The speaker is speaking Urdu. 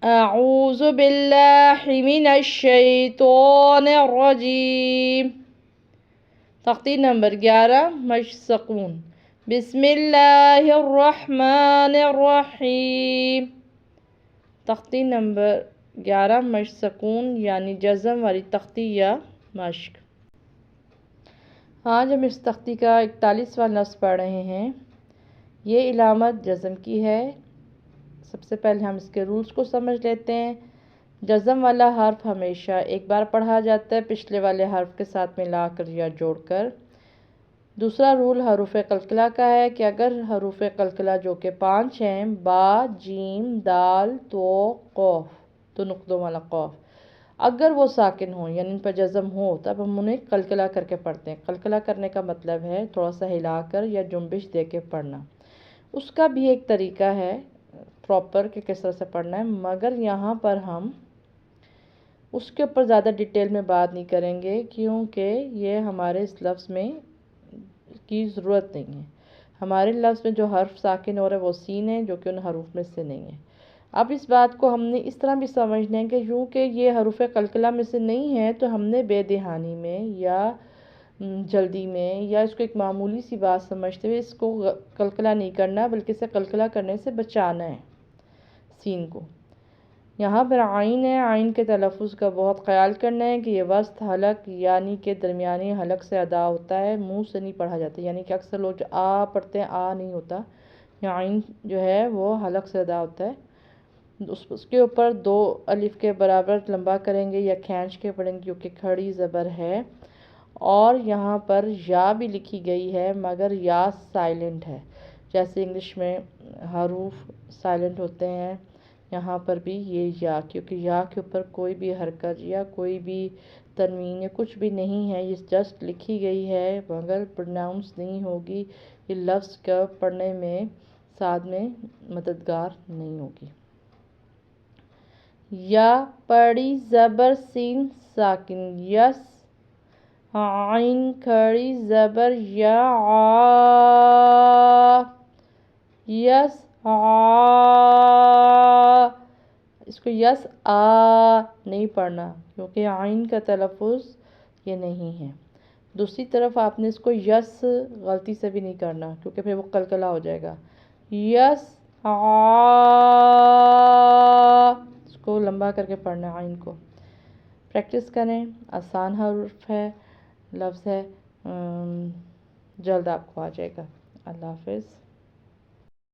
اعوذ باللہ من الشیطان الرجیم۔ تختی نمبر 11 مشق سکون۔ بسم اللہ الرحمن الرحیم۔ تختی نمبر 11 مشق سکون یعنی جزم والی تختی یا مشق۔ آج ہم اس تختی کا 41واں لفظ پڑھ رہے ہیں۔ یہ علامت جزم کی ہے۔ سب سے پہلے ہم اس کے رولز کو سمجھ لیتے ہیں۔ جزم والا حرف ہمیشہ ایک بار پڑھا جاتا ہے پچھلے والے حرف کے ساتھ ملا کر یا جوڑ کر۔ دوسرا رول حروف قلقلہ کا ہے کہ اگر حروف قلقلہ جو کہ 5 ہیں با، جیم، دال، تو، قوف، دو نقطوں والا قوف، اگر وہ ساکن ہوں یعنی ان پر جزم ہو تب ہم انہیں قلقلہ کر کے پڑھتے ہیں۔ قلقلہ کرنے کا مطلب ہے تھوڑا سا ہلا کر یا جنبش دے کے پڑھنا۔ اس کا بھی ایک طریقہ ہے پراپر کہ کس طرح سے پڑھنا ہے، مگر یہاں پر ہم اس کے اوپر زیادہ ڈیٹیل میں بات نہیں کریں گے کیونکہ یہ ہمارے اس لفظ میں کی ضرورت نہیں ہے۔ ہمارے لفظ میں جو حرف ساکن ہو رہا ہے وہ سین ہے جو کہ ان حروف میں سے نہیں ہے۔ اب اس بات کو ہم نے اس طرح بھی سمجھنا ہے کہ یوں کہ یہ حروف قلقلہ میں سے نہیں ہے تو ہم نے بے دہانی میں یا جلدی میں یا اس کو ایک معمولی سی بات سمجھتے ہوئے اس کو قلقلہ نہیں کرنا بلکہ اسے قلقلہ کرنے سے بچانا ہے سین کو۔ یہاں پر عین ہے، عین کے تلفظ کا بہت خیال کرنا ہے کہ یہ وسط حلق یعنی کہ درمیانی حلق سے ادا ہوتا ہے، منہ سے نہیں پڑھا جاتا، یعنی کہ اکثر لوگ جو آ پڑھتے ہیں آ نہیں ہوتا، یہاں عین جو ہے وہ حلق سے ادا ہوتا ہے۔ اس کے اوپر 2 الف کے برابر لمبا کریں گے یا کھینچ کے پڑھیں گے کیونکہ کھڑی زبر ہے، اور یہاں پر یا بھی لکھی گئی ہے مگر یا سائلنٹ ہے، جیسے انگلش میں حروف سائلنٹ ہوتے ہیں یہاں پر بھی یہ یا، کیونکہ یا کے اوپر کوئی بھی حرکت یا کوئی بھی تنوین یا کچھ بھی نہیں ہے، یہ جسٹ لکھی گئی ہے مگر پروناؤنس نہیں ہوگی، یہ لفظ کا پڑھنے میں ساتھ میں مددگار نہیں ہوگی۔ یا پڑی زبر سین ساکن یس، عین کھڑی زبر یا آ، یس آ، اس کو یس آ نہیں پڑھنا کیونکہ عین کا تلفظ یہ نہیں ہے۔ دوسری طرف آپ نے اس کو یس غلطی سے بھی نہیں کرنا کیونکہ پھر وہ قلقلہ ہو جائے گا۔ یس آ، اس کو لمبا کر کے پڑھنا ہے عین کو۔ پریکٹس کریں، آسان حرف ہے، لفظ ہے، جلد آپ کو آ جائے گا۔ اللہ حافظ۔